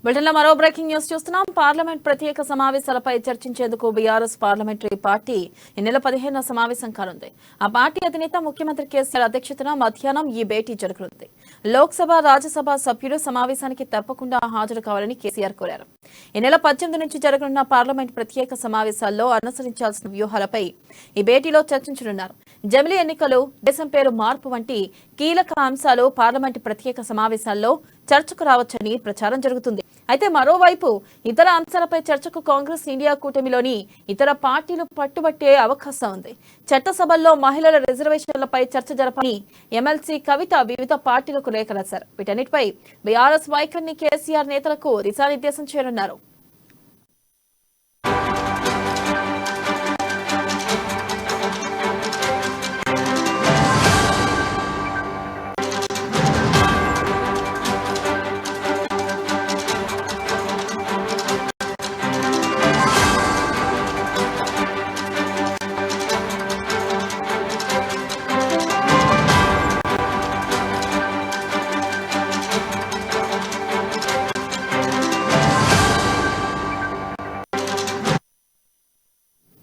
బ్రిటన్లో మరో breaking news చూస్తున్నాం. పార్లమెంట్ ప్రత్యేక సమావేశాలపై చర్చించేందుకు బీఆర్ఎస్ పార్లమెంటరీ పార్టీ ఈ నెల 15న సమావేశం కానుంది. ఆ పార్టీ అధినేత ముఖ్యమంత్రి కేసీఆర్ అధ్యక్షతన మధ్యాహ్నం ఈ భేటీ జరగనుంది. లోక్సభ, రాజ్యసభ సభ్యులు సమావేశానికి తప్పకుండా హాజరు కావాలని కేసీఆర్ కోరారు. ఈ నెల 18 నుంచి జరగనున్న పార్లమెంట్ ప్రత్యేక సమావేశాల్లో అనుసరించాల్సిన వ్యూహాలపై ఈ భేటీలో చర్చించనున్నారు. జమిలీ ఎన్నికలు, దేశం పేరు మార్పు వంటి కీలక అంశాలు పార్లమెంట్ ప్రత్యేక సమావేశాల్లో చర్చకు రావచ్చని ప్రచారం జరుగుతుంది. అయితే మరోవైపు ఇతర అంశాలపై చర్చకు కాంగ్రెస్, ఇండియా కూటమిలోని ఇతర పార్టీలు పట్టుబట్టే అవకాశం ఉంది. చట్టసభల్లో మహిళల రిజర్వేషన్లపై చర్చ జరపని ఎమ్మెల్సీ కవిత వివిధ పార్టీలకు లేఖ రాశారు. వీటన్నిటిపై బీఆర్ఎస్ వైఖరిని కేసీఆర్ నేతలకు దిశానిర్దేశం చేయనున్నారు.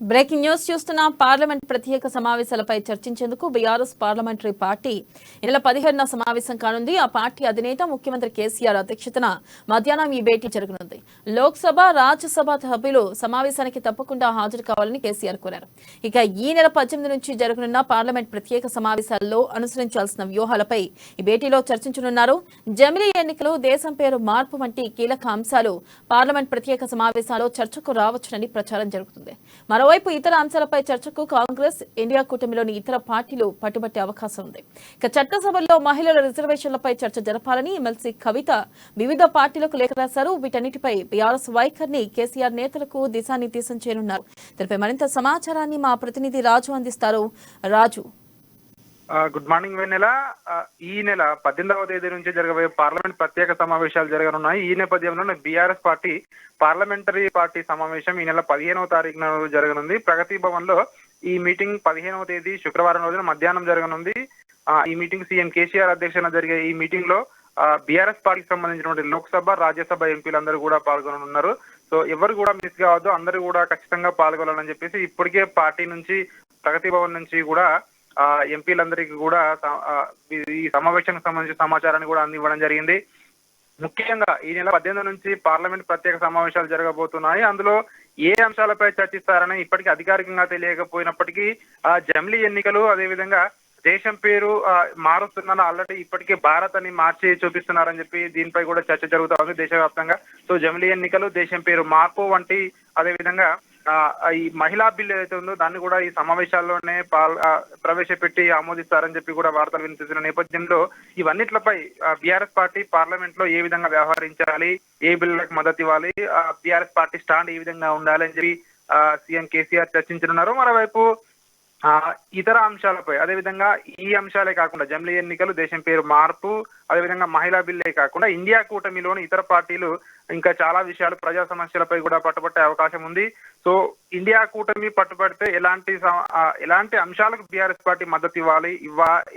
బ్రేకింగ్ న్యూస్ చూస్తున్న పార్లమెంట్ ప్రత్యేక సమావేశాలపై చర్చించేందుకు బీఆర్ఎస్ పార్లమెంటరీ పార్టీ ఈ నెల 15న సమావేశం కానుంది. ఆ పార్టీ అధినేత ముఖ్యమంత్రి కేసీఆర్ అధ్యక్షతన మధ్యాహ్నం ఈ భేటీ జరగనుంది. లోక్సభ, రాజ్యసభ సభ్యులు సమావేశానికి తప్పకుండా హాజరు కావాలని కేసీఆర్ కోరారు. ఇక ఈ నెల 18 నుంచి జరగనున్న పార్లమెంట్ ప్రత్యేక సమావేశాల్లో అనుసరించాల్సిన వ్యూహాలపై ఈ భేటీలో చర్చించనున్నారు. జమిలీ ఎన్నికలు, దేశం పేరు మార్పు వంటి కీలక అంశాలు పార్లమెంట్ ప్రత్యేక సమావేశాల్లో చర్చకు రావచ్చునని ప్రచారం జరుగుతుంది. మరోవైపు ఇతర అంశాలపై చర్చకు కాంగ్రెస్, ఇండియా కూటమిలోని ఇతర పార్టీలు పట్టుబట్టే అవకాశం ఉంది. ఇక చట్టసభల్లో మహిళల రిజర్వేషన్లపై చర్చ జరపాలని ఎమ్మెల్సీ కవిత వివిధ పార్టీలకు లేఖ రాశారు. వీటన్నిటిపై బీఆర్ఎస్ వైఖరిని కేసీఆర్ నేతలకు దిశానిర్దేశం చేయనున్నారు. దీనిపై మరింత సమాచారాన్ని మా ప్రతినిధి రాజు అందిస్తారు. రాజు, గుడ్ మార్నింగ్ వెన్నెల. ఈ నెల 18వ తేదీ నుంచి జరగబోయే పార్లమెంట్ ప్రత్యేక సమావేశాలు జరగనున్నాయి. ఈ నేపథ్యంలో బీఆర్ఎస్ పార్టీ పార్లమెంటరీ పార్టీ సమావేశం ఈ నెల 15వ తారీఖున జరగనుంది. ప్రగతి భవన్ లో ఈ మీటింగ్ 15వ తేదీ శుక్రవారం రోజున మధ్యాహ్నం జరగనుంది. ఈ మీటింగ్ సీఎం కేసీఆర్ అధ్యక్షతన జరిగే ఈ మీటింగ్ లో బీఆర్ఎస్ పార్టీకి సంబంధించినటువంటి లోక్సభ, రాజ్యసభ ఎంపీలందరూ కూడా పాల్గొననున్నారు. సో ఎవరు కూడా మిస్ కావద్దు, అందరూ కూడా ఖచ్చితంగా పాల్గొనాలని చెప్పేసి ఇప్పటికే పార్టీ నుంచి, ప్రగతి భవన్ నుంచి కూడా ఎంపీలందరికీ కూడా ఈ సమావేశానికి సంబంధించిన సమాచారాన్ని కూడా అందివ్వడం జరిగింది. ముఖ్యంగా ఈ నెల 18 నుంచి పార్లమెంట్ ప్రత్యేక సమావేశాలు జరగబోతున్నాయి. అందులో ఏ అంశాలపై చర్చిస్తారని ఇప్పటికీ అధికారికంగా తెలియకపోయినప్పటికీ జమిలీ ఎన్నికలు, అదేవిధంగా దేశం పేరు మారుస్తున్న ఆల్రెడీ ఇప్పటికే భారత్ అని మార్చి చూపిస్తున్నారని చెప్పి దీనిపై కూడా చర్చ జరుగుతా ఉంది దేశవ్యాప్తంగా. సో జమిలీ ఎన్నికలు, దేశం పేరు మార్పు వంటి, అదేవిధంగా ఈ మహిళా బిల్లు ఏదైతే ఉందో దాన్ని కూడా ఈ సమావేశాల్లోనే ప్రవేశపెట్టి ఆమోదిస్తారని చెప్పి కూడా వార్తలు వినిపిస్తున్న నేపథ్యంలో ఇవన్నిట్లపై బీఆర్ఎస్ పార్టీ పార్లమెంట్ లో ఏ విధంగా వ్యవహరించాలి, ఏ బిల్లులకు మద్దతు ఇవ్వాలి, బీఆర్ఎస్ పార్టీ స్టాండ్ ఏ విధంగా ఉండాలి అని చెప్పి సీఎం కేసీఆర్ చర్చించనున్నారు. మరోవైపు ఇతర అంశాలపై, అదేవిధంగా ఈ అంశాలే కాకుండా జమిలీ ఎన్నికలు, దేశం పేరు మార్పు, అదేవిధంగా మహిళా బిల్లే కాకుండా ఇండియా కూటమిలోని ఇతర పార్టీలు ఇంకా చాలా విషయాలు, ప్రజా సమస్యలపై కూడా పట్టుబట్టే అవకాశం ఉంది. సో ఇండియా కూటమి పట్టుబడితే ఎలాంటి అంశాలకు బీఆర్ఎస్ పార్టీ మద్దతు ఇవ్వాలి,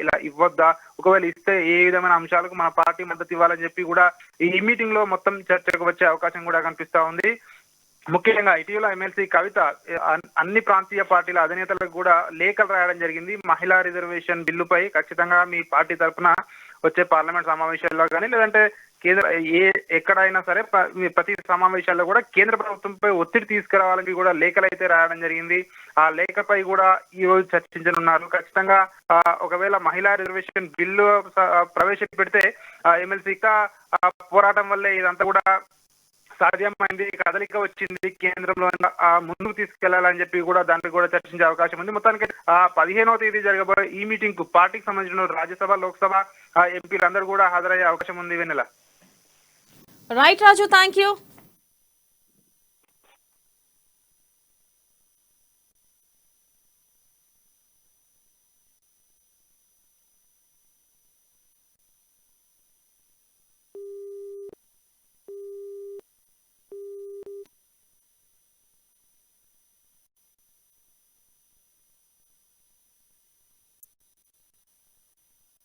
ఇలా ఇవ్వద్దా, ఒకవేళ ఇస్తే ఏ విధమైన అంశాలకు మన పార్టీ మద్దతు ఇవ్వాలని చెప్పి కూడా ఈ మీటింగ్ లో మొత్తం చర్చకు వచ్చే అవకాశం కూడా కనిపిస్తా ఉంది. ముఖ్యంగా ఇటీవల ఎమ్మెల్సీ కవిత అన్ని ప్రాంతీయ పార్టీల అధినేతలకు కూడా లేఖలు రాయడం జరిగింది. మహిళా రిజర్వేషన్ బిల్లుపై ఖచ్చితంగా మీ పార్టీ తరఫున వచ్చే పార్లమెంట్ సమావేశాల్లో కానీ, లేదంటే ఎక్కడైనా సరే ప్రతి సమావేశాల్లో కూడా కేంద్ర ప్రభుత్వంపై ఒత్తిడి తీసుకురావాలని కూడా లేఖలు అయితే రాయడం జరిగింది. ఆ లేఖపై కూడా ఈ రోజు చర్చించనున్నారు. ఖచ్చితంగా ఒకవేళ మహిళా రిజర్వేషన్ బిల్లు ప్రవేశపెడితే ఎమ్మెల్సీగా పోరాటం వల్లే ఇదంతా కూడా సాధ్యమైంది, కదలిక వచ్చింది, కేంద్రంలో ముందుకు తీసుకెళ్లాలని చెప్పి కూడా దానికి కూడా చర్చించే అవకాశం ఉంది. మొత్తానికి 15వ తేదీ జరగబోయే ఈ మీటింగ్ కు పార్టీకి సంబంధించిన రాజ్యసభ, లోక్సభ ఎంపీలందరూ కూడా హాజరయ్యే అవకాశం ఉంది. Vennela. Right Raju, thank you.